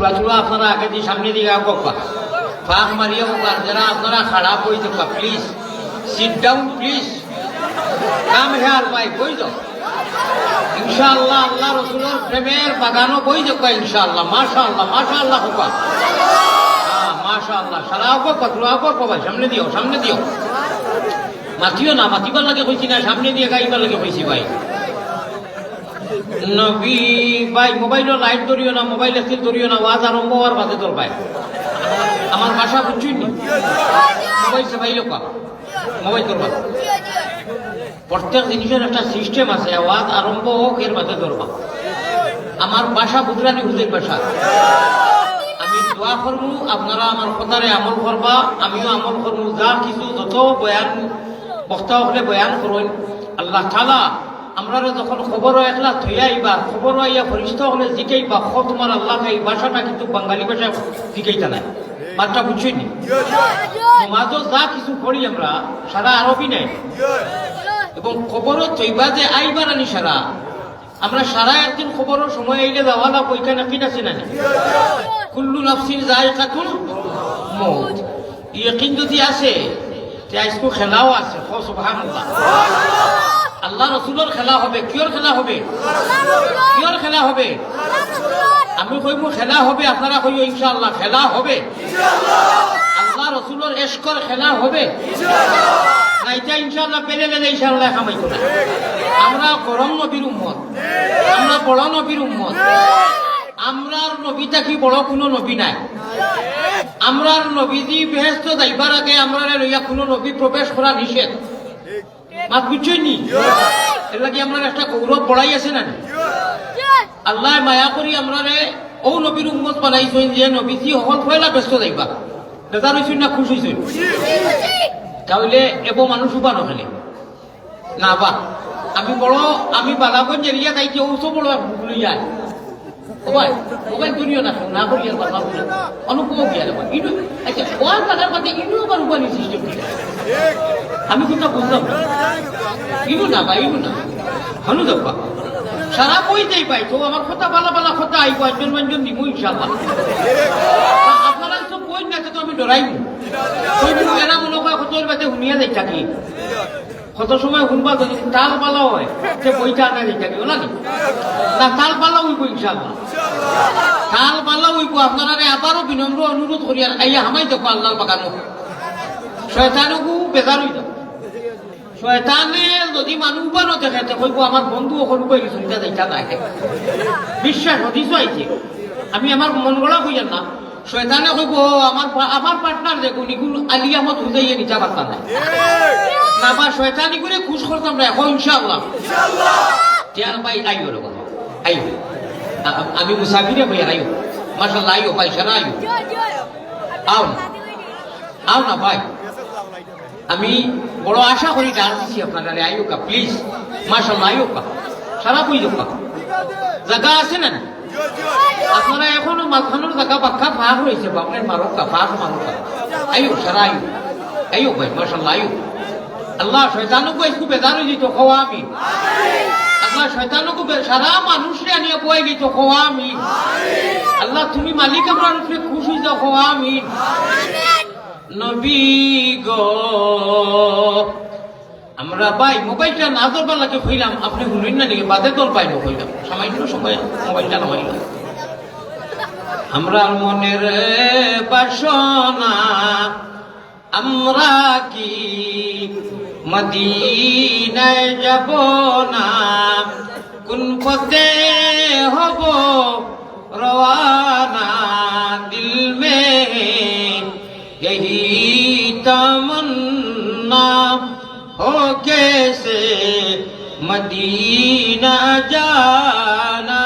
চূড়া চূড়া আপনারা আগে দিয়ে সামনে দিকে আঁকা ফাঁক মারিয়ে হোক যারা আপনারা খারাপ হয়ে থাকা please sit down please come here ভাই বই যাও ইনশাআল্লাহ আল্লাহ রসুলের প্রেমের বাগানও বই যাও ইনশাআল্লাহ মাশাআল্লাহ হোকা মাশাআল্লাহ সারা হোক পাতলা হোক ভাই সামনে দিও মাতিও না মাতিবার লাগে কইছি না সামনে দিয়ে গাইবার লাগে কইছি ভাই নবী ভাই মোবাইলের লাইট ধরিও না মোবাইল স্কিল ধরিও না ওয়াজ আরম্ভ হওয়ার বাদে তোর ভাই আমার ভাষা বুঝছই নি মোবাইল সে ভাই লোকা মোবাইল ধরবা প্রত্যেক জিনিসের একটা সিস্টেম আছে ওয়াজ আরম্ভ হোক এর বাদে ধরবা আমার ভাষা বুঝরানি হুজুর ভাষা আমি দোয়া করবো আপনারা আমার কথারে আমল করবা আমিও আমল করবো যা কিছু যত বয়ান বক্তা হলে বয়ান করুন আল্লাহ তাআলা আমরা যখন খবর একলা থইয়া আইবা খবর আইয়া ফরিস্ত হলে জিকাইবা খ তোমার আল্লাহকে এই ভাষাটা কিন্তু বাঙালি ভাষায় জিকাইতা নাই বাচ্চা বুঝছই নি সমাজও যা কিছু করি আমরা সারা আরবি নাই এবং খবরও থইবা যে আইবার আনি সারা আমরা সারা একদিন খবরের সময় আইলে যাওয়া না পৈখানে কিন আছে না কুল্লু নাফসিন যায়কাতুল মউত ইয়াকিন যদি আছে তে আজকে খেলাও আছে সুবহানাল্লাহ আল্লাহ রসুলের খেলা হবে কিয়র খেলা হবে কিয়র খেলা হবে আমি কইব খেলা হবে আপনারা কইব ইনশাআল্লাহ খেলা হবে আল্লাহ রসুলের এশকর খেলা হবে নাইটা ইনশাআল্লাহ পেলে ইনশাআল্লাহ কামাই করে আমরা গরম নবীর উম্মত আমরা বড় নবীর উম্মত আমরার নবীটা কি বড় কোনো নবী নাই আমরার নবীজি বেহেশত যাইবার আগে আমরা লইয়া কোনো নবী প্রবেশ করা নিষেধ মাত বুঝছই নি এর লাগে আমরা একটা গৌরব বড়াই আছে না আল্লাহ মায়া করি আমরা ও নবীর উম্মত বানাইছেন যে নবীজি হল পয়লা ব্যস্ত যাইবা বেজার হইছেন না খুশ হইছেন তাহলে এব মানুষ উবা নহলে না বা আমি বালাগঞ্জ এরিয়া যাইতে ওসব বড় ভুলি যায় মোবাইল করিও না না করি আর কথা বলে অনুপম গিয়া যাবা ইনু আচ্ছা ওয়ার কাটার মধ্যে ইনু আবার উপানি সিস্টেম কি আমি কিন্তু বুঝলাম ইনু না ভাই ইনু না হানু যাবা সারা কইতেই পাই তো আমার কথা বালা কথা আইব একজন মানুষ দিব ইনশাআল্লাহ আপনারা তো কই না তো আমি ডরাইব কইবো এরা মনে হয় কতর বাদে হুনিয়া যাই থাকি কত সময় শুনবা যদি তাল পালা হয় সে বইটা আনা যাই থাকি না না তাল পালা হইব ইনশাআল্লাহ তাল পালা হইব আপনারা আবারও বিনম্র অনুরোধ করি আর আইয়া হামাই দেখো আল্লাহর বাগানো শয়তানকু বেজার হই যাও শয়তানে যদি মানুষ বানো দেখে কইব আমার বন্ধু ওখানে কই গেছিল যাইতা নাই বিশ্বাস হদিস আইছে আমি আমার মন গড়া কইয়ার না শয়তানে কইব আমার পার্টনার দেখুন ইগুলো আলী আহমদ হুজাইয়া নিচা পারতা না না বা শয়তানি করে খুশ করতাম না এখন ইনশাআল্লাহ তিয়ার ভাই আইও রে আইও আমি মুসাফিরে ভাই আইও মাশাআল্লাহ আইও ভাই সারা আইও আও না ভাই আমি বড় আশা করি ডাল দিছি আপনারা আইও কা প্লিজ মাশাআল্লাহ আইও কা সারা কই দোকা জায়গা আছে না আপনারা এখনো মাঝখানোর জায়গা পাক্কা ফাঁক রয়েছে আপনার মারকা ফাঁক মারকা আইও সারা আইও ভাই মাশাআল্লাহ আইও আল্লাহ শয়তানকে একটু বেজার হয়ে যেত খাওয়া আমি আল্লাহ শয়তানকে সারা মানুষরে আনিয়া বয়ে গেত খাওয়া আমি আল্লাহ তুমি মালিক আমরা খুশ হয়ে যাও খাওয়া আমি নবী গো আমরা ভাই মোবাইলটা না ধরবার লাগে কইলাম আপনি শুনুন না নাকি বাদে তোর পাইলো কইলাম সামান্য সময় মোবাইলটা নামাইলাম আমরা মনের বাসনা আমরা কি মদিনায় যাব না কোন পথে হব রওয়ানা দিল মে यही तमन्ना हो कैसे मदीना जाना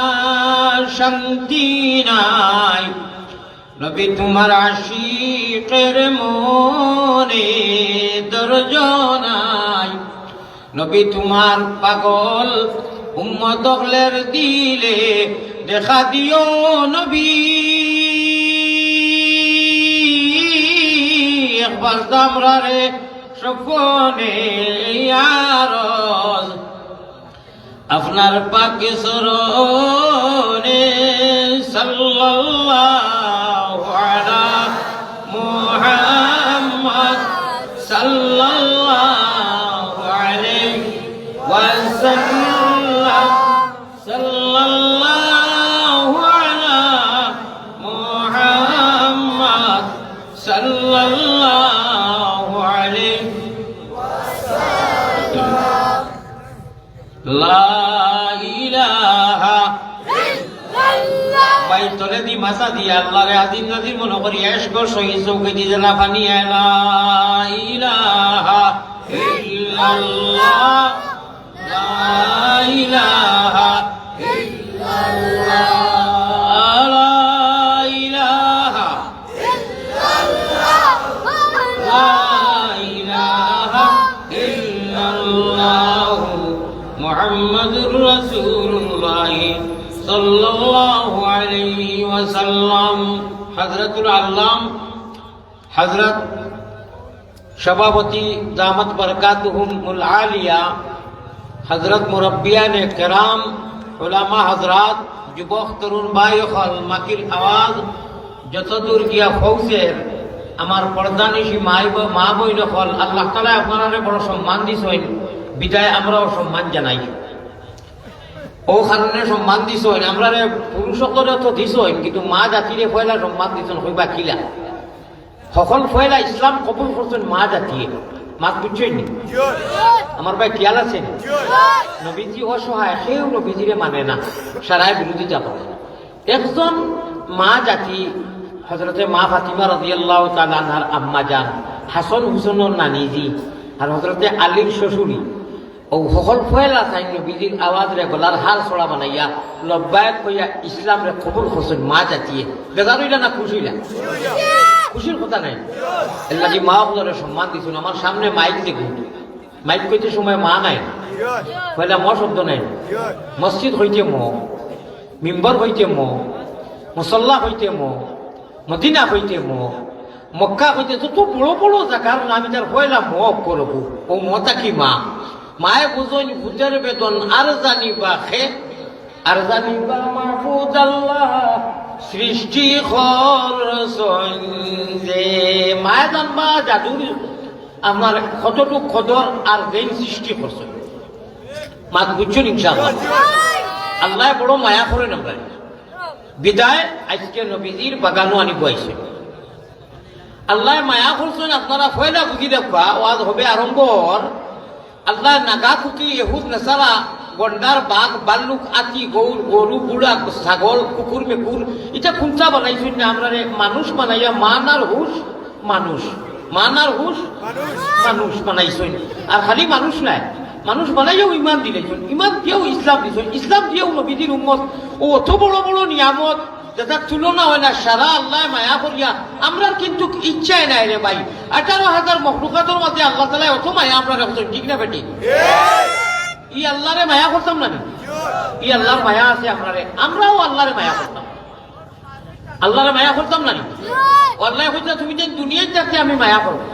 শান্তি নাই নবী তোমার আশিকের মনে দরজ নাই নবী তোমার পাগল উম্মত হলের দিলে দেখা দিও নবী একবার আমরা রে সপনে আরজ আপনার পাক সরনে সাল্লাল্লাহু আলা মুহাম্মদ সাল্লাল্লাহু আলাইহি ওয়াসাল্লাম সাল্লাল্লাহু আলা মুহাম্মদ সাল্লাল্লাহু আলাইহি ওয়াসাল্লাম লা ইলাহা ইল্লাল্লাহ বাইতলে দি মাসা দিয়া আল্লাহরে আজিম নাজির মনে করি এশকো শহীদ চৌকে দি জানা পানি লা ইলাহা ইল্লাল্লাহ লা ইলাহা ইল্লাল্লাহ লা ইলাহা ইল্লাল্লাহ লা ইলাহা ইল্লাল্লাহ মুহাম্মাদুর রাসূলুল্লাহ সাল্লাল্লাহু আলাইহি ওয়াসাল্লাম। হযরতুল আল্লাম হযরত সভাপতি দামত বরকাতুহুমুল আলিয়া, হযরত মুরব্বিয়ানে কেরাম, উলামা হযরত, যুবক তরুণ ভাই হল মাকির আওয়াজ যতদূর গিয়া ফৌজের আমার পর্দানিশী মা বইন হল, আল্লাহ তাআলা আপনারা বড় সম্মান দিছেন, বিদায় আমরাও সম্মান জানাই। ও কারণে সম্মান দিছেন, আমরা পুরুষসকলে তো দিছেন, কিন্তু মা জাতিরে পয়লা সম্মান দিছেন হইবা কিলা সকল পয়লা ইসলাম কবুল করছেন মা জাতিয়ে। মাত বুঝছেন নি? আমার ভাই খেয়াল আছেন? নবীজি অসহায়, সেও নবীজিরে মানে না, সারায় বিরোধী যাব। একজন মা জাতি হযরতে মা ফাতিমা রাদিয়াল্লাহু তাআলা আনহার আম্মা জান, হাসান হুসেনের নানিজি আর হযরতে আলীর শ্বশুরি, ও সকল ফয়লা চাই নবীজির আওয়াজ রে গলার হাল ছড়া বানাইয়া লব্বায়ক কইয়া ইসলাম রে কবুল করছেন মা জাতিয়ে। বেজার হইলা না খুশি হইলা? খুশির কথা নাই। আল্লাহ জি মা হজরে সম্মান দিছেন। আমার সামনে মাইক দেখুন, মাইক কইতে সময় মা নাই, পয়লা ম শব্দ নাই। মসজিদ হইতে ম, মিম্বর হইতে ম, মুসল্লা হইতে ম, মদিনা হইতে ম, মক্কা হইতে যত বড় বড় জায়গার নাম তার পয়লা ম করব, ও মতা কি মা। মায়ে বুঝন ভূতের বেতন আর জানিবা খে, আর জানিবা মাহফুজ আল্লাহ সৃষ্টি করছেন যে। মায়ে জানবা জাদুর আমার কতটুক কদর আর দেন সৃষ্টি করছেন। মাত বুঝছেন ইনশাআল্লাহ? আল্লাহ বড় মায়া করেন আমরা। বিদায় আজকে নবীজির বাগানও আনিব আইছে। আল্লাহ মায়া করছেন, আপনারা ফয়লা বুঝি দেখবা ওয়াজ হবে আরম্ভর। আল্লাহ নাগা খুকি এহুদ নেসারা গন্ডার বাঘ বাল্লুক আতি গৌর গরু বুড়া ছাগল কুকুর মেকুর এটা খুঁচা বানাইছেন না আমরা মানুষ বানাইয়া মান আর হুশ মানুষ, মান আর হুশ মানুষ বানাইছেন। আর খালি মানুষ নাই, মানুষ বানাইয়াও ইমান দিলেছেন, ইমান দিয়েও ইসলাম দিয়েছেন, ইসলাম দিয়েও নবীজির উম্মত। ও অত বড় বড় নিয়ামত যেটা তুলনা হয় না, সারা আল্লাহ মায়া করিয়া আমরার কিন্তু ইচ্ছাই নাই রে ভাই। 18,000 মখলুকাতের মধ্যে আল্লাহ তাআলা অত মায়া আমরা রাখছেন, ঠিক না বেটি? ই আল্লাহরে মায়া করতাম না, ই আল্লাহর মায়া আছে আপনারে, আমরাও আল্লাহরে মায়া করতাম, আল্লাহরে মায়া করতাম না। আল্লাহ কইতা তুমি যে দুনিয়ায় যাচ্ছে আমি মায়া করবো,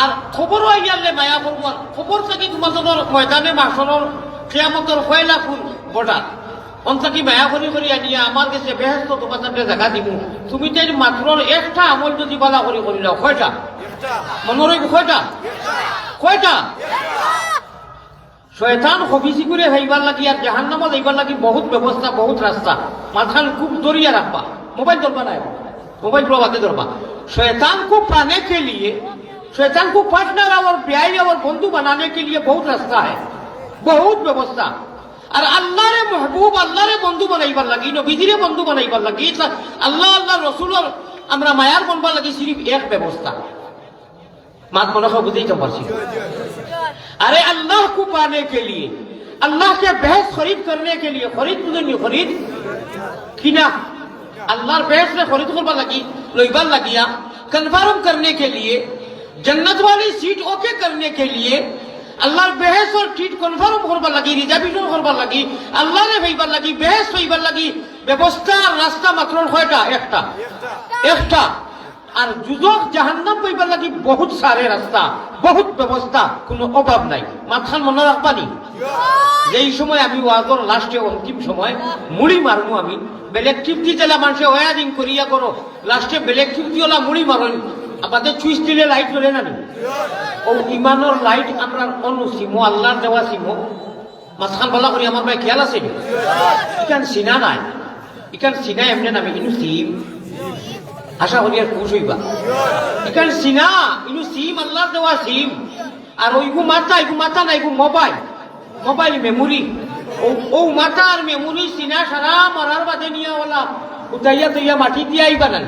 আর খবরও আইয়ালে মায়া করবো। খবর থাকি তোমাদের ময়দানে মাসরের কিয়ামতের পয়লা ফুল বটা অন্তাকি মায়া করি করি আনিয়া আমার কাছে বেহেস্ত তোমার সাথে জায়গা দিব। তুমি তাই মাত্র একটা আমল যদি বালা করি করিলাও, কয়টা মনে রাখবো? কয়টা? শয়তান হবিসি করে হইবার লাগি আর জাহান্নামত হইবার লাগি বহুত ব্যবস্থা, বহুত রাস্তা। মাথান খুব দরিয়া রাখবা, মোবাইল ধরবা নাই, মোবাইল প্রভাতে ধরবা। शैतान को पाने के लिए, शैतान को पार्टनर और प्यारी और बंधु बनाने के लिए बहुत रास्ता है, बहुत व्यवस्था। और अल्लाह रे महबूब, अल्लाह रे बंधु बनाइबार लगी, नबीजी रे बंधु बनाइबार लगी, अल्लाह अल्लाह रसूल और আমরা মায়ার বনবার লাগি সিরিফ এক ব্যবস্থা। मात मनो बुझी तो पारसी। अरे अल्लाह को पाने के लिए, अल्लाह से बहस खरीद करने के लिए, खरीद नहीं खरीद किना, अल्लाह बहस में खरीद करवा लगी, लोईबार लगिया कन्फर्म करने के लिए, जन्नत वाली सीट ओके करने के लिए अल्लाह बहस और सीट कन्फर्म करवा लगी, रिजर्वेशन करवा लगी, अल्लाह ने भईबार लगी, बहस हईबार लगी, व्यवस्था रास्ता मात्र कयटा? एकटा, एकटा। और जुजक जहन्नम पाइबार लगी बहुत सारे रास्ता, बहुत व्यवस्था, कोनो अभाव नहीं। माथान मन राखबानी। যেই সময় আমি ওয়াজর লাস্টে অন্তিম সময় মুড়ি মারবো আমি বেলেগ টিপটি তেলা মানুষে ওয়ারিং করিয়া করো লাস্টে বেলেগ টিপটিওলা মুড়ি মারেন আমাদের চুইস দিলে লাইট জ্বলে না ও ইমানের লাইট আমরা অন্য সিমো আল্লাহর দেওয়া সিমো মাঝখান বলা করি আমার ভাই খেয়াল আছে ইখান সিনা নাই ইখান সিনা এমনি নামে কিন্তু সিম আশা করি আর খুশ হইবা ইখান সিনা কিন্তু সিম আল্লাহর দেওয়া সিম আর ওইগু মাথা না এগু মোবাইল মেমোরি ও মাথা আর মেমোরি সিনা সারা মারার বাদে নিয়ে ওলা উঠাইয়া তৈয়া মাটি দিয়ে আইবা না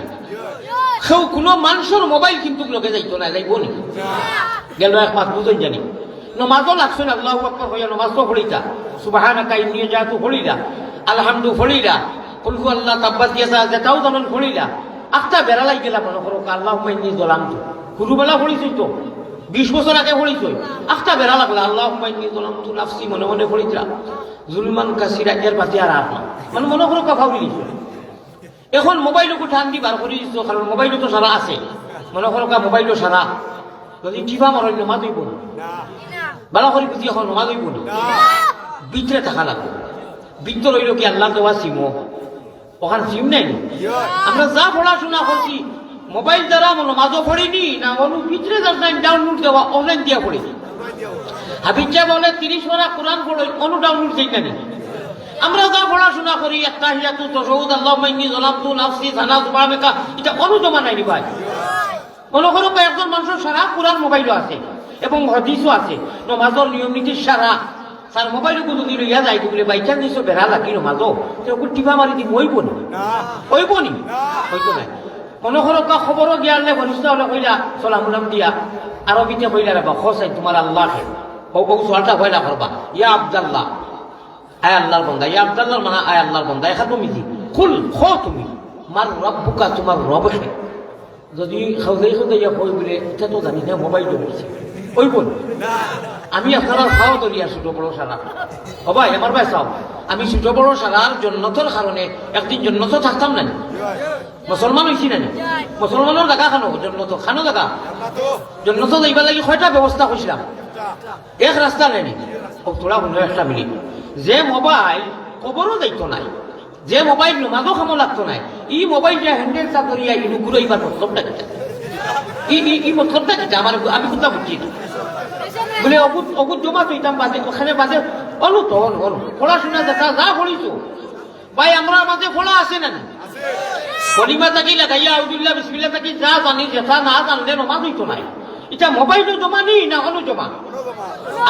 সেও কোনো মানুষের মোবাইল কিন্তু লগে যাইতো না যাইব নি গেল এক মাস বুঝই জানি নমাজও লাগছে না আল্লাহু আকবার হইয়া নমাজ তো পড়িতা সুবহানাকা ইন্নী জাতু পড়িলা আলহামদু পড়িলা কুল হু আল্লাহ তাব্বাত দিয়াছা যেটাও জানেন পড়িলা আটটা বেড়া লাগি গেলা মনে করো আল্লাহুম্মা ইন্নী যালামতু হুরুবেলা পড়িছই তো 20 বছর আগে পড়িছই আটটা বেড়া লাগলা আল্লাহুম্মা ইন্নী যালামতু নাফসি মনে মনে পড়িতা জুলমান কাসিরা এর বাতি আর না মানে মনে করো কথা বলি এখন মোবাইলকে টান দি বার করে দিচ্ছ কারণ মোবাইলও তো সারা আছে মনে করো মোবাইলও সারা যদি টিভা মার নমাজ হইব না বালা করে বুঝি এখন নমাজ হইব না ভিতরে থাকা লাগবে ভিতর হইল কি আল্লাহ দেওয়া সিমো ওখানে সিম নাই আমরা যা পড়াশোনা করছি মোবাইল দ্বারা নমাজও পড়িনি না অনু ভিতরে ডাউনলোড দেওয়া অনলাইন দিয়া পড়িনি হাবিজা বলে 30 পারা কোরআন পড়ে অনু ডাউনলোড দেই না আমরা যা পড়াশোনা করি আত্তাহিয়াতু তাশাহুদ আল্লাহুম্মা ইন্নী যালামতু নাফসি সানা সুবহানাকা এটা অনুজমা নাই ভাই মনে করো একজন মানুষের সারা কোরআন মোবাইলও আছে এবং হাদিসও আছে নমাজের নিয়ম নীতি সারা তার মোবাইল কোনো দিন ইয়া যাই বলে বাইচান দিছো বেড়া লাগি নমাজও সেরকম টিপা মারি দি হইব নি হইতো নাই মনে করো খবরও গিয়ালে ঘনিষ্ঠ হলে কইলা সালাম দিয়া আরবিতে কইলা রে বা খসাই তোমার আল্লাহকে ও সোয়ালটা কইলা করবা ইয়া আব্দুল্লাহ আয় আল্লাহর বান্দা ইয়া আব্দুল্লাহর মানে আয় আল্লাহর বান্দা একা তুমি দি কুল খো তুমি মার রব্বুকা তোমার রবকে যদি খাওয়াই ইয়া কই বলে এটা তো জানি না মোবাইল বলছে ওই বল আমি আপনারা খাওয়া দরিয়া ছোট বড় সারা ভাই আমার ভাই চাও আমি ছোট বড় সারার জন্নতর কারণে একদিন জন্নত থাকতাম না মুসলমান হয়েছি না মুসলমানের জায়গা খানো জন্নত খানো জায়গা জন্নত যাইবার লাগি কয়টা ব্যবস্থা করছিলাম এক রাস্তা নেই তোরা বন্ধু একটা মিনিট যে মোবাইল কবরও যাইতো নাই যে মোবাইল নমাজও খামো লাগতো নাই ই মোবাইলটা হ্যান্ডেল চাকরিয়া ইনু ঘুরাইবার মতলবটা কিটা ই মতলবটা কিটা আমার আমি কোথা বুঝছি বলে অগুত জমা চইতাম বাদে ওখানে বাদে পড়াশোনা দেখা যা পড়িছো ভাই আমরা মাঝে পড়া আছে না কলিমা থাকি লাগাইয়া আউদুল্লাহ বিসমিল্লাহ থাকি যা জানি যেটা না জানলে নমাজ হইতো নাই এটা মোবাইলও জমা নেই না হলো জমা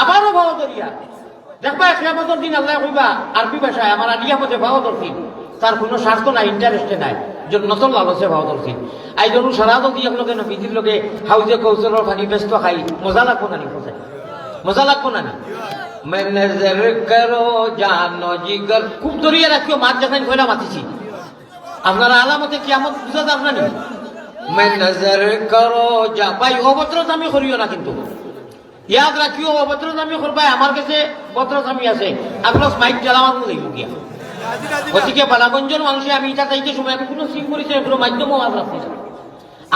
আবারও ভাও দরিয়া দেখবা কিয়ামতের দিন আল্লাহ কইবা আরবি ভাষায় আমার আলিয়া মধ্যে ভাও দরছি তার কোনো স্বার্থ নাই ইন্টারেস্টে নাই জন্নতর লালসে ভাও দরছি আইজনু সারা যদি আপনাকে নবীজির লগে হাউজে কৌশলের পানি ব্যস্ত খাই মজা লাগবো না মজা লাগবো না मैं नजर करो जानो जिगर খুব দরিয়া রাখিও মাছ যখন কইলা মাতিছি আপনারা আলামতে কিয়ামত বুঝা যাবে না मैं नजर करो जा ভাই অভদ্রতামি করিও না কিন্তু ইয়াদ রাখিও অভদ্রতামি করবাই আমার কাছে ভদ্রতামি আছে আপনার মাইক জ্বালামার দেখব গিয়া গতিকে বালাগঞ্জের মানুষে আমি এটা চাইতে সময় আমি কোনো সিম করেছি কোনো মাধ্যমও আজ রাখছি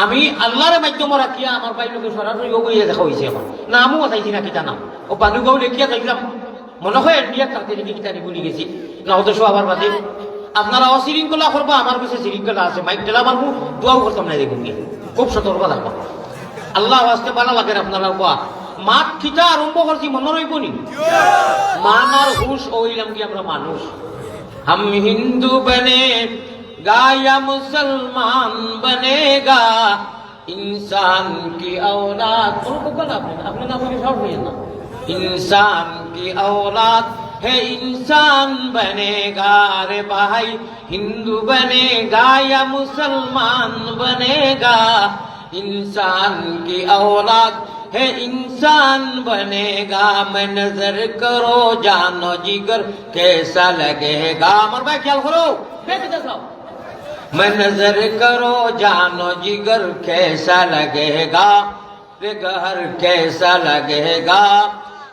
আমি আল্লাহর মাধ্যমে রাখিয়া আমার ভাই লোকের সরাসরি গিয়ে দেখা হয়েছে এখন নামও চাইছি না কিতা নাম ও বানুগাঁও লেখিয়া চাইছিলাম মনে হয় এন্ডিয়া কালকে দেখি কিতা ভুলি গেছি না হতে আবার বাদে আপনারা অশৃঙ্খলা করবা আমার কাছে শৃঙ্খলা আছে মাইক জ্বালা মারবো দোয়াও করতাম না দেখুন গিয়ে খুব সতর্ক থাকবা আল্লাহ আসতে ভালো লাগে আপনারা কোয়া মাঠ খিতা আরম্ভ করছি মনে রইব নি মান আর হুশ ওইলাম কি আমরা মানুষ हम हिंदू बने गा या मुसलमान बनेगा इंसान की औलाद अपने नाम के शौक नहीं है ना इंसान की औलाद है इंसान बनेगा रे भाई हिंदू बनेगा या मुसलमान बनेगा इंसान की औलाद है इंसान बनेगा मैं नजर करो जानो जिगर कैसा लगेगा मर भाई ख्याल करो मैं नजर करो जानो जिगर कैसा लगेगा रे गहर कैसा लगेगा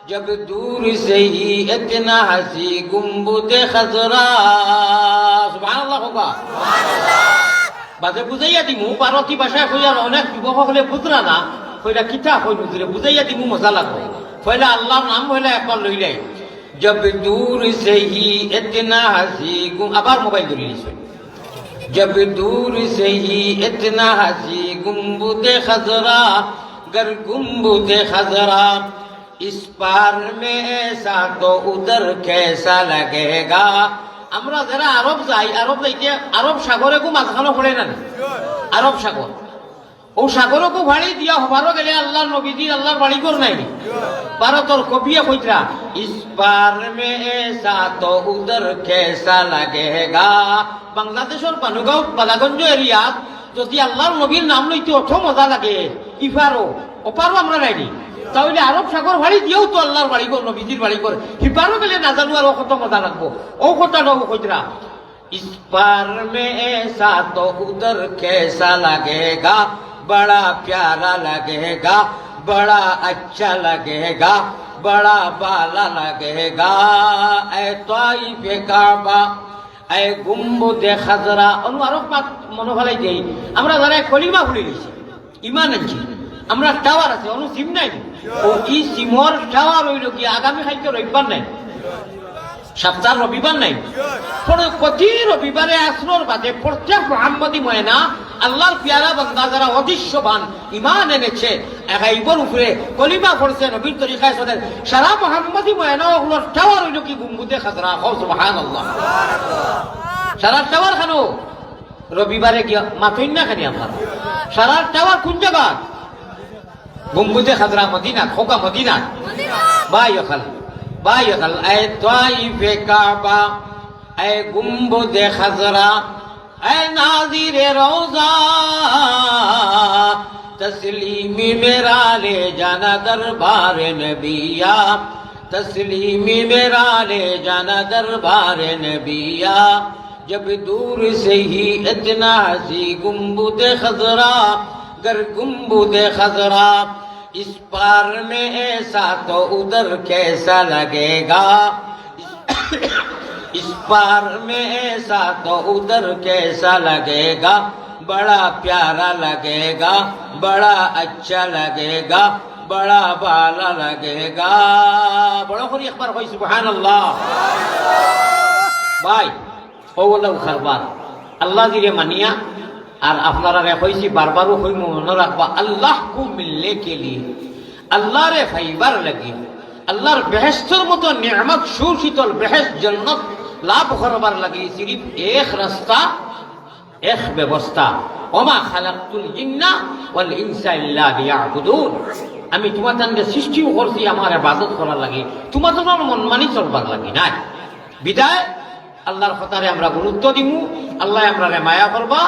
जब दूर से ही इतना हंसी गुम्बुदे खजरा सुभान अल्लाह होगा বাজে বুঝাইয়া দিমু পারতি ভাষায় কইয়া অনেক যুবক হলে বুঝরা না কইরা কিতা কই বুঝরে বুঝাইয়া দিমু মজা লাগবে কইলা আল্লাহর নাম হইলা একবার লইলাই जब दूर से ही इतना हंसी আবার মোবাইল ধরে নিছে जब दूर से ही इतना हंसी गुम्बुदे खजरा गर गुम्बुदे खजरा इस पार में ऐसा तो उधर कैसा लगेगा আমরা যারা আরব যাই আরব যাইতে আরব সাগরে কো মাঝখানে পড়ে না আরব সাগর ও সাগরকো ভাড়ি দিয়া হবারও গেলে আল্লাহর নবীজির আল্লাহর বাড়ি কর নাই ভারতর কবিয়া কইরা ইস পার মে এসা তো উধর কেসা লাগেগা বাংলাদেশের পানুগাঁও বালাগঞ্জ এরিয়াত যদি আল্লাহর নবীর নাম লইতে অত মজা লাগে ইফারও ওপারও আমরা নাইনি তাহলে আরব সাগর ভাড়ি দিয়েও তো আল্লাহর বাড়ি কর নবীজির বাড়ি কর ইফারও গেলে না জানো আর কত মজা লাগবো ও কথাটা কইরা इस पार में ऐसा तो उधर कैसा लगेगा बड़ा प्यारा लगेगा बड़ा अच्छा लगेगा बड़ा बाला लगेगा ऐ ताइफ काबा ऐ गुम्बद खजरा অনু আরো মনে ফলাই দেই আমরা যারা কলিমা খুলে দিছি ঈমান আনছি আমরা টাওয়ার আছে অনু সিম নাই ও এই সিমর টাওয়ার হইল কি আগামী কালকে রবিবার নাই সপ্তাহ রবিবার নাই প্রতি রবিবারে আসর বাদে প্রত্যেক মুহাম্মদী ময়না আল্লাহর পিয়ারা বান্দা যারা অদৃশ্যবান ঈমান এনেছে একাইবর উপরে কলিমা পড়ছে নবীর তরিকায় চলে সারা মুহাম্মদী ময়না ওগুলোর টাওয়ার হইল কি গুম্বুদে খাজরা সুবহানাল্লাহ সারা টাওয়ার খানো রবিবারে গিয়া মাতইন না খানি আপনার সারা টাওয়ার কোন জায়গা গুম্বুদে খাজরা মদিনা খোকা মদিনা বাইখাল বাইখাল এ তাইফ কাবা এ গুম্বুদে খাজরা এ নাজিরে রওজা তসলিমি মেরা ले जाना दरबार नबिया तस्लीमी मेरा ले जाना दरबार नबिया जब दूर से ही इतना हंसी गुम्बुद खजरा गर गुम्बुद खजरा इस पार में ऐसा तो उधर कैसा लगेगा इस पार में ऐसा तो उधर कैसा लगेगा बड़ा प्यारा लगेगा बड़ा अच्छा लगेगा बड़ा बाला लगेगा बड़ा करी एक बार कोई सुबहानाल्लाह भाई ও বলে খারবার আল্লাহ দিলে মানিয়া আর আপনারা কইছি বারবারও কই মনে রাখবা আল্লাহ কো মিলনে কে লিয়ে আল্লাহ রে ফাইবার লাগি আল্লাহর বেহেশতের মতো নিয়ামত সুশীতল বেহেশত জান্নাত লাভ করবার লাগি সিরিফ এক রাস্তা এক ব্যবস্থা ওমা খালাকতুল জিন্না ওয়াল ইনসা ইল্লা লিয়াবুদুন আমি তোমাদের সৃষ্টি করছি আমার ইবাদত করার লাগি তোমাদের মন মানি চলবার লাগি না বিদায় আল্লাহর কথারে আমরা গুরুত্ব দিমু আল্লাহ আমরা মায়া করবা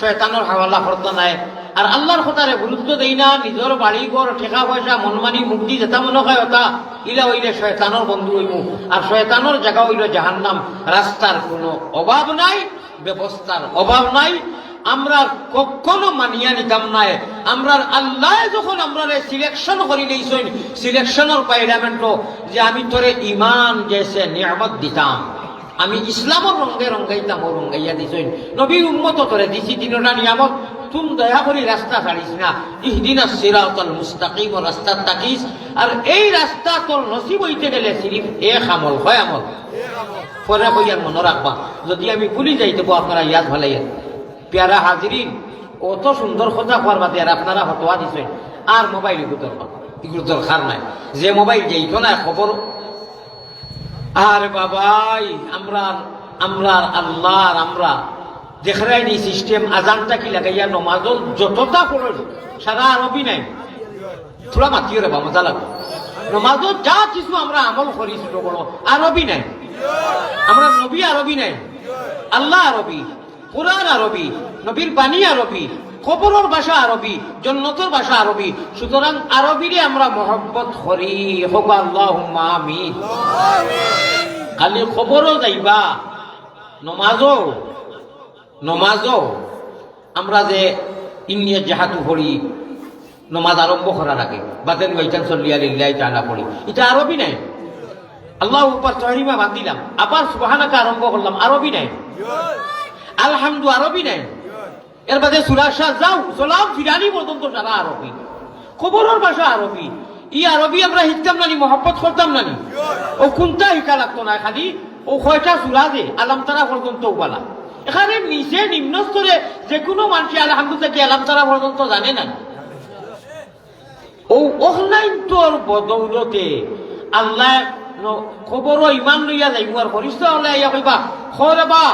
শয়তানের হাওয়ালা করতে নাই আর আল্লাহর কথারে গুরুত্ব দেই না নিজের বাড়ি ঘর ঠেকা পয়সা মনমানি মুক্তি যেটা মনে হয় ওটা ইলা হইলে শয়তানের বন্ধু হইমু আর শয়তানের জায়গা হইল জাহান্নাম রাস্তার কোনো অভাব নাই ব্যবস্থার অভাব নাই আমরা কখনো মানিয়া নিতাম নাই আমরা আল্লাহ যখন আমরা সিলেকশন করি লইছেন সিলেকশনের পাইরামেন্ট যে আমি তোরে ঈমান জেসে নিয়ামত দিতাম আমি ইসলামের রঙে রঙাইতাম ও রঙাইয়া দিছেন নবী উম্মত তোরে দিছি তিনটা নিয়ামত তুম দয়া করে রাস্তা ছাড়িস না ইহদিনাস সিরাতাল মুস্তাকিম রাস্তা তাকিস আর এই রাস্তা তোর নসিব হইতে গেলে সিরিফ এক আমল হয় আমল পরে কইয়া মনে রাখবা যদি আমি ভুলি যাইতে আপনারা ইয়াদ ভালাইয়া প্যারা হাজিরিন অত সুন্দর কথা করবা আর আপনারা হতোয়া দিছেন আর মোবাইল এগুলো দরকার নাই যে মোবাইল যেইতো না খবর আর বাবাই আমরা আমরা আল্লাহর আমরা দেখরাইনি সিস্টেম আজানটা কি লাগাইয়া নমাজল যতটা পড়ল সারা আরবি নাই থোড়া মাতিও রে মজা লাগবে নমাজত যা কিছু আমরা আমল করি ছোট বড় আরবি নাই আমরা নবী আরবি নাই আল্লাহ আরবি কোরআন আরবি নবীর বাণী আরবি খবরের ভাষা আরবি জন্নতের ভাষা আরবি সুতরাং আরবিরে আমরা মহব্বত করি হোক আল্লাহুম্মা আমিন খালি খবরও যাইবা নমাজও আমরা যে ইন্নিয়া জাহাতু পড়ি নমাজ আরম্ভ করার আগে বাতেন ওয়াইতান সাল্লিয়া লিল্লাহি তাআলা পড়ি এটা আরবি নাই আল্লাহু আকবার তাহরিমা বাদ দিলাম আবার সুবহানাকা আরম্ভ করলাম আরবি নাই আলহামদু আরবি নাই এর বাদে সূরা শাহ যাও সালাম ফিরানি পর্যন্ত সারা আরবি খবরের ভাষা আরবি ই আরবি আমরা শিখতাম নানি, মহব্বত করতাম নানি? ও কোনটা শিকা লাগতো না, খালি ও কয়টা চূড়া যে আলাম তারা পর্যন্ত উপালা। এখানে নিচে নিম্ন স্তরে যে কোনো মানুষ আলহামদুলিল্লাহ কি আলাম তারা পর্যন্ত জানে না। ও অনলাইন তোর বদৌলতে আল্লাহ খবর ইমান লইয়া যাইব আর ফরিস্তা হলে ইয়া কইবা খরে বা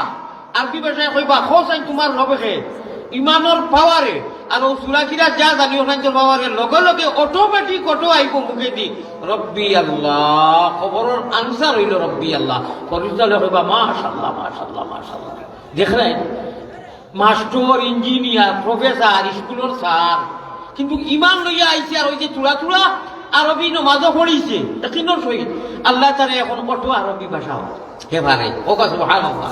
আরবি ভাষায় কইবা খোসাই তোমার নবেখে ইমানের পাওয়ারে আর ও সুরাকিরা যা জানি ওখানকার পাওয়ারে লগে লগে অটোমেটিক অটো আইব মুখে দি রব্বি আল্লাহ, খবরের আনসার হইল রব্বি আল্লাহ। ফরিস্তা হলে কইবা মাশাআল্লাহ মাশাআল্লাহ মাশাআল্লাহ। দেখলেন মাস্টার, ইঞ্জিনিয়ার, প্রফেসর, স্কুলের স্যার, কিন্তু ইমান লইয়া আইছে আর ওই যে চূড়া চূড়া আরবি নমাজও পড়িছে কিনোর সহিত আল্লাহ তারা এখন কত আরবি ভাষা হেবারে ওকা সুবহানাল্লাহ।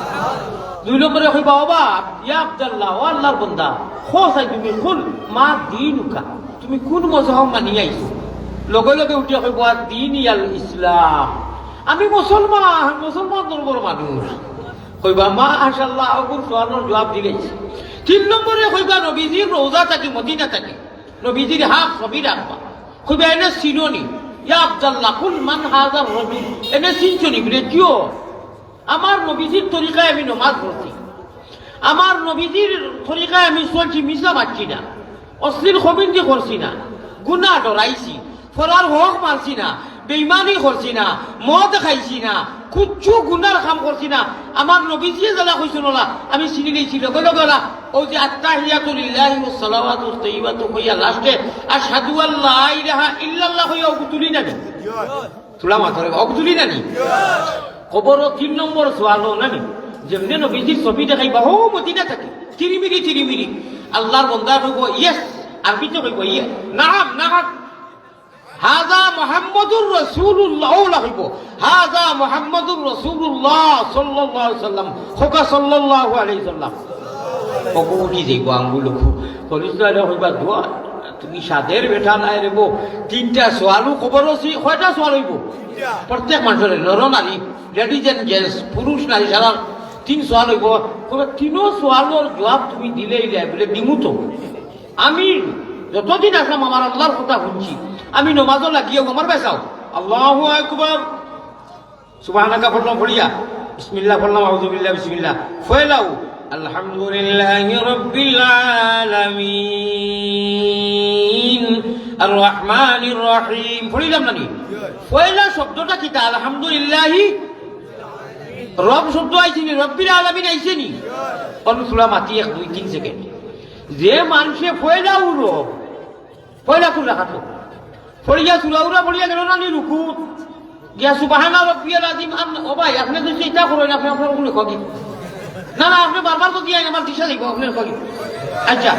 2 নম্বরে কইবা বাবা ইয়া আব্দুল্লাহ ও আল্লাহর বান্দা খোসাই তুমি কুল মা দিনুকা, তুমি কোন মজহব মানি আইছো? লগে লগে উঠে কইবা দিনিয়াল ইসলাম, আমি মুসলমান, মুসলমান ধর্মের মানুষ। কইবা মাশাআল্লাহ ওগুর সোয়ালের জবাব দিলেছে। 3 নম্বরে কইবা নবীজির রওজা থাকি মদিনা থাকি নবীজির হাফ ছবি রাখবা। কইবা এনে চিনোনি ইয়া আব্দুল্লাহ কুল মান হাযার রাজুল, এনে চিনছনি বলে কিও? আমার নবীজির তরিকায় আমি নামাজ পড়ছি, আমার নবীজির তরিকায় আমি চলছি, মিছা মারছি না, অশ্লীল খবিন্দি করছি না, গুনাহ ডরাইছি, ফরার হক মারছি না, বেঈমানি করছি না, মদ খাইছি না, কুচ্ছু গুনার কাম করছি না। আমার নবীজি যারা কইছিল না আমি চিনি নিয়েছি লগে লগে না ও যে আত্তাহিয়াতু লিল্লাহি ওয়াস সালাওয়াতুত তাইয়্যিবাতু কইয়া লাস্টে আশহাদু আল্লা ইলাহা ইল্লাল্লাহ কইয়া ও তুলি নানি তুলা মাথারে ও তুলি নানি। খবর 3 নম্বর সওয়াল নানি যেমনে নবীজির ছবি দেখাইবা হো মদিনা থাকে তিরিমিরি তিরিমিরি আল্লাহর বান্দা কইব ইয়েস, আরবিতে কইব ইয়ে নাম নাম হাজা মুহাম্মাদুর রাসূলুল্লাহ লাহিব হাজা মুহাম্মাদুর রাসূলুল্লাহ সাল্লাল্লাহু আলাইহি সাল্লাম খোকা সাল্লাল্লাহু আলাইহি সাল্লাম কবু কি যাইব আঙ্গুল ফরিস্তারে হইবা দোয়া তুমি সাদের বেটা নাই রেব। 3টা সওয়ালু খবর আছে, কয়টা সওয়াল হইব? প্রত্যেক মানুষের নর নারী লেডিজ এন্ড জেন্টস পুরুষ নারী সারা 3 সওয়াল হইব। কবে 3 সওয়ালের জবাব তুমি দিলেই বলে দিমু তো। আমি যতদিন আসলাম আমার আল্লাহর কথা শুনছি, আমি নমাজও লাগিয়ে আমার বেসাও আল্লাহু আকবার সুবহানাকা পড়লাম পড়িয়া বিসমিল্লাহ পড়লাম আউযুবিল্লাহ বিসমিল্লাহ ফয়লাও আলহামদুলিল্লাহি রাব্বিল আলামিন আর রহমানির রহিম পড়িলাম নানি। ফয়লা শব্দটা কিটা? আলহামদুলিল্লাহি রব শব্দ আইছিনি, রব্বিল আলামিন আইছিনি। কোন সূরা মাতি 1 2 3 সেকেন্ড যে মানুষে ফয়লাও রব ফয়লা কোন রাখাতো ফড়িয়া সুরাউরা ফড়িয়া গেল না নি রুকু গিয়া সুবহানা রাব্বিয়াল আযীম। ও ভাই আপনি তো চিন্তা করেন আপনি আপনার কোনো কবি না না আপনি বারবার তো দিয়ে আমার দিশা দিব আপনার কবি। আচ্ছা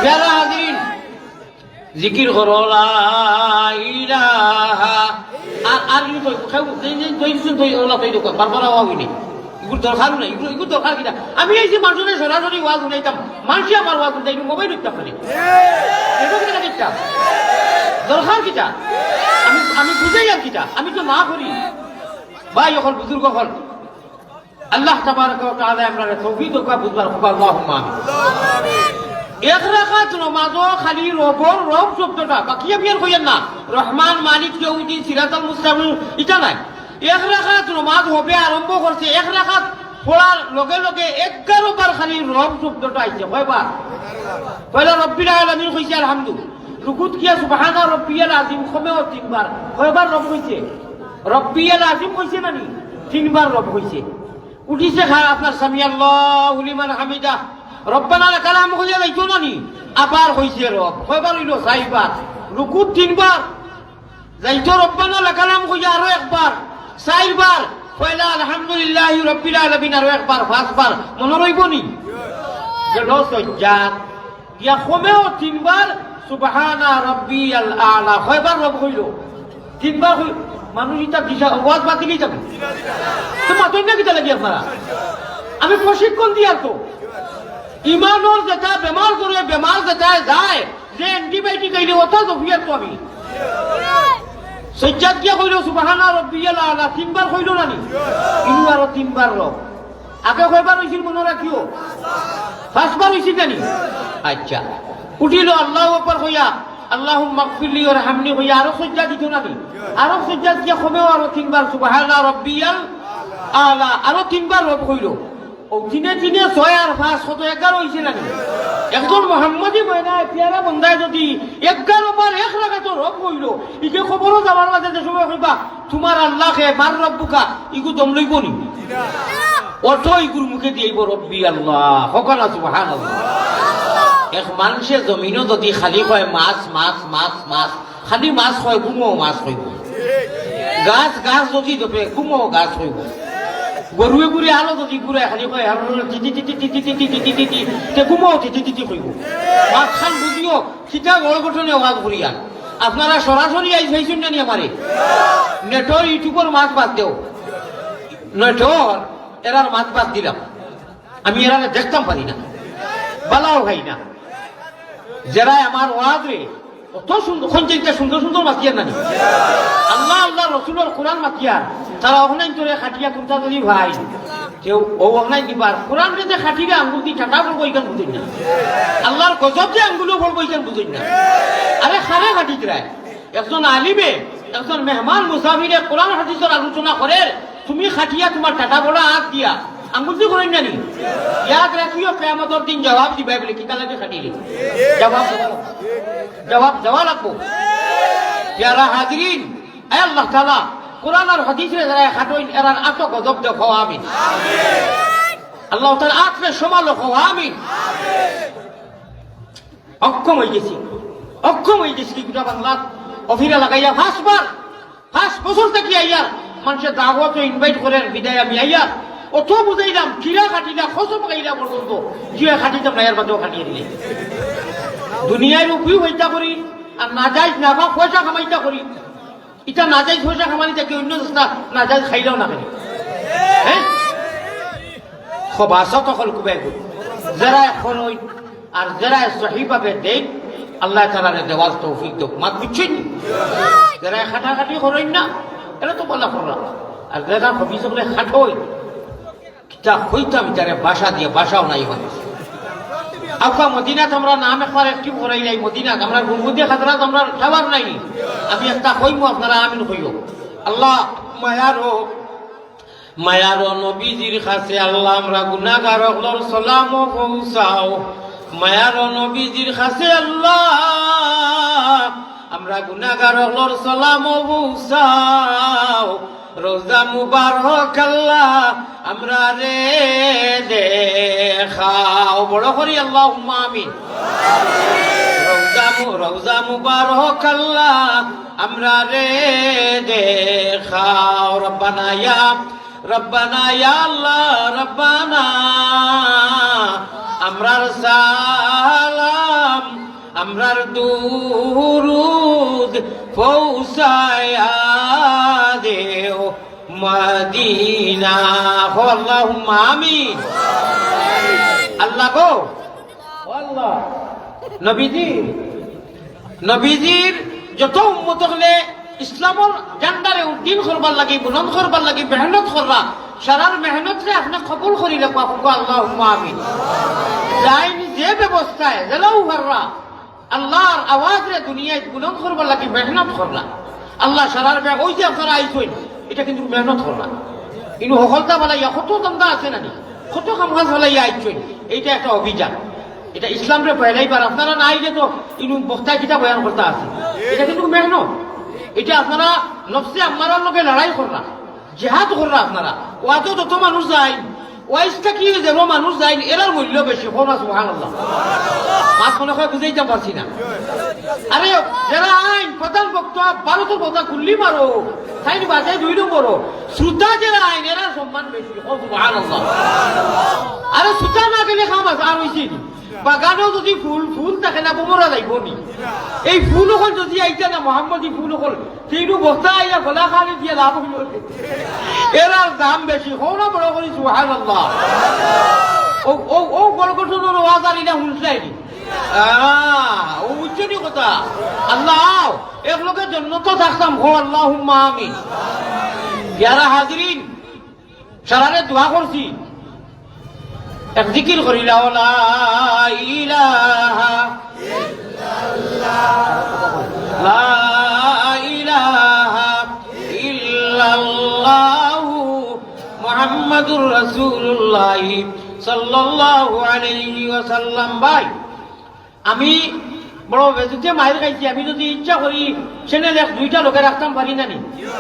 প্যারা হাজিরিন জিকির করো লা ইলাহা আর ইউ তো খাও তুই ওলা তুই তো বারবার হইনি এগুলো দরকার নাই, এগুলো দরকার কিনা? আমি এই যে মানুষের সরাসরি ওয়াজ শুনাইতাম, মানুষই আমার ওয়াজ শুনতাম, একটু মোবাইল উঠতাম পারি এটা কিনা দেখতাম দরকার কিটা? আমি বুঝাই আর কিটা? আমি তো না করি ভাই এখন বুজুর্গ হল আল্লাহ তাবারক ওয়া তাআলা আপনারা তৌফিক ও বুঝবার আল্লাহুম্মা আমিন। 1 রাকাত নামাজও খালি রবর রব শব্দটা বাকি বিয়ার কইেন না রহমান মালিক ইউদি সিরাতাল মুস্তাকিম এটা নাই। 1 রাকাত নামাজ হবে আরম্ভ করছে, 1 রাকাত পড়ার লগে লগে 11 বার খালি রব শব্দটা আইছে। কয়বার? পয়লা রব্বিল আলামিন কইছে আলহামদুলিল্লাহ, রুকুত কিয়া সুবহানা রাব্বিয়াল আযীম কমেও 3 বার। কয়বার রব কইছে? রব্বিয়াল আযীম কইছে নানি 3 বার রব কইছে। উঠিছে খা আপনার সামি আল্লাহু লিমান হামিদা রব্বানা লাকাল হামদু কইয়া যাইতো নানি আবার কইছে রব। কয়বার হইল? 4 বার। রুকুত 3 বার যাইতো রব্বানা লাকাল হামদু কইয়া আরো 1 বার 4 বার। পয়লা আলহামদুলিল্লাহি রাব্বিল আলামিন আরো 1 বার 5 বার। মনে রইব নি? গেল সজ্জাদ ইয়া কমেও 3 বার সুবহানা রাব্বিয়াল আলা। কয়বার রব কইল? 3 বার। মানুষ এটা দিশা ওয়াজ বাতিলই যাবে তো মাতই না কিটা লাগি আপনারা? আমি প্রশিক্ষণ দিয়ার তো ইমানোর যেটা বেমার করে বেমার যেটা যায় যে অ্যান্টিবায়োটিক আইলে ওটা তো ফিয়ার তো আমি সজ্জাদ কিয়া কইল সুবহানা রাব্বিয়াল আলা 3 বার কইল নানি ইনু আরো 3 বার রব। আগে কয়বার হইছিল মনে রাখিও? 5 বার হইছিল নানি। আচ্ছা উঠিল আল্লাহু আকবার কইয়া আল্লাহুম্মা গফিরলি ওয়ারহামনি হইয়া আরো সজ্জা দিত না নি আরো সজ্জা দিয়া কমেও আরো তিনবার সুবহানা রাব্বিয়াল আলা আরো তিনবার রব হইল ও দিনে দিনে 6 আর 5 কত 11 হইছে না একজন মোহাম্মদী ময়না পেয়ারা বন্দায় যদি 11 বার এক রাকাত রব হইল ইকে খবরও যাবার মাঝে যে সময় কইবা তোমার আল্লাহকে মার রব্বুকা ইগু দম লইব নি অর্থ ইগুর মুখে দিইব রব্বি আল্লাহ হকানা সুবহানাল্লাহ এক মানুষে জমিনও যদি খালি হয় মাছ মাছ মাছ মাছ খালি মাছ হয় গুমো মাছ হইব গাছ গাছ যদি দপে গুমো গাছ হইব গরুয়ে গুড়ি আলো যদি গুড়ায় খালি কয় গুমো তিতি হইব মাছ খান বুঝিও সিধা গড় গঠনে আওয়াজ করিয়া আপনারা সরাসরি আই চাইছেন না নি আমারে নেটর ইউটিউবের মাছ বাদ দেও নেটর এরার মাছ বাদ দিলাম আমি এরা দেখতাম পারি না বালাও খাই না যারা আমার ওয়াজ রে কত সুন্দর সুন্দর সুন্দর মাতিয়ার নানি আল্লাহ আল্লাহ রসুলের কোরআন মাতিয়ার তারা ওখানে তোরে খাটিয়া কুর্তা যদি ভাই কেউ ও ওখানে দিবার কোরআন যে খাটিরে আঙ্গুল দি টাটা বলবো এখান বুঝেন না আল্লাহর গজব যে আঙ্গুলও বলবো এখান বুঝেন না আরে খারে খাটিত রায় একজন আলিমে একজন মেহমান মুসাফিরে কোরআন হাদিসের আলোচনা করে তুমি খাটিয়া তোমার টাটা বড় হাত দিয়া আঙ্গুল দিয়ে করেন জানি ইয়াদ রাখিও কিয়ামতের দিন জবাব দিবা বলে কি কালাকে খাটিলে জবাব দেওয়া লাগবো প্যারা হাজরিন আয় আল্লাহ তাআলা কোরআন আর হাদিসের যারা খাটোই এরার আতো গজব দেখো আমিন আল্লাহ তাআলা আত্মে সমালো হও আমিন অক্ষম হয়ে গেছি গোটা বাংলা অফিরা লাগাইয়া 5 বছর থেকে আইয়ার মানুষের দাওয়াত ইনভাইট করেন বিদায় আমি আইয়ার অত বুঝাইলাম কিরা খাটিলা খসম পাইলা পর্যন্ত জিয়া খাটিতাম না এর বাদেও খাটিয়ে দিলে দুনিয়ার উপরি হইতা করি আর নাজাইজ নাফা পয়সা কামাইতা করি এটা নাজাইজ পয়সা কামানি থাকে অন্য রাস্তা নাজাইজ খাইলেও না খালি হ্যাঁ খবাসত হল কুবাই যারা এখন ওই আর যারা সহিভাবে দেখ আল্লাহ তাআলার দেওয়াল তৌফিক দেখ মাত বুঝছেন যারা খাটাখাটি করেন না এরা তো বলা করা আর যারা হবিস করে খাটোই তা হইতাম যারা বাসা দিয়ে বাসাও নাই হয় আকা মদিনাত আমরা নাম একবার একটি করাই নাই মদিনাত আমরা গুনগুদিয়া খাতরাত আমরা খাবার নাই আমি একটা কইমু আপনারা আমিন কইও আল্লাহ মায়ারো নবীজির কাছে আল্লাহ আমরা গুনাহগার হলর সালাম পৌঁছাও মায়ারো নবীজির কাছে আল্লাহ আমরা গুনাহগার হলর সালাম পৌঁছাও রোজা মুবারক আল্লাহ আমরা রে দেখাও বড় করি আল্লাহুম্মা আমিন রোজা মুবারক আল্লাহ আমরা রে দেখাও রব্বানা ইয়া আল্লাহ রব্বানা আমরার সালাম আমরার দুরুদ পৌঁছায়া দেও মদিনা আল্লাহুম্মা আমিন আল্লাহ গো আল্লাহ নবীজির যত উম্মত হলে ইসলামর জান্ডারে উদ্দিন করবার লাগি বুলন্দ করবার লাগি মেহনত করবা সারার মেহনত রে আপনি কবুল করিলে পাবো আল্লাহুম্মা আমিন যাইনি যে ব্যবস্থায় জেলাও হাররা আল্লাহর আওয়াজ রে দুনিয়ায় বুলন্দ করবার লাগি মেহনত করলা আল্লাহ সারার ব্যাগ ওই যে আপনারা আইসইন এটা কিন্তু মেহনত করলা ইনু হকলতা বালাইয়া কত দামদা আছে নানি কত কাম কাজ বালাইয়া আইসইন এইটা একটা অভিযান এটা ইসলাম রে পয়লাইবার আপনারা না আইলে তো ইনু বক্তায় কিতা বয়ান করতে আছে এটা কিন্তু মেহনত এটা আপনারা নফসে আম্মারার লগে লড়াই করলা জিহাদ করলা আপনারা ওয়াতো যত মানুষ যায় ওয়াইসটা কি যে মানুষ যায় এরার মূল্য বেশি হোনা সুবহানাল্লাহ মাছ মনে হয় বুঝাইতে পারছি না আরে যারা আইন প্রধান বক্তা ভারতের কথা খুললি মারো তাইনি বাজায় 2 নম্বর শ্রোতা যারা আইন এরা সম্মান বেশি সুবহানাল্লাহ আরে শ্রোতা না গেলে খামাস আর হইছে বাগানও যদি ফুল থাকে না বোমরা যাইব নি এই ফুল হল যদি আইতা না মোহাম্মদী ফুল হল সেইটু বস্তা আইয়া গলা খালি দিয়ে লাভ হইল এরা দাম বেশি হোনা বড় করি সুবহানাল্লাহ ও বড় গঠনের ওয়াজ আর এটা শুনছাইনি ও উচ্চনি কথা আল্লাহ এক লোকের জন্য তো থাকতাম হো আল্লাহুম্মা আমিন প্যারা হাজরিন সারারে দোয়া করছি এক জিকির করিলা লা ইলাহা ইল্লাল্লাহ রাসূলুল্লাহ সাল্লাল্লাহু আলাইহি ওয়াসাল্লাম। ভাই আমি বড় বেজুতে মায়ের খাইছি, আমি যদি ইচ্ছা করি সেনে দুইটা লোকে রাখতাম পারি না নি?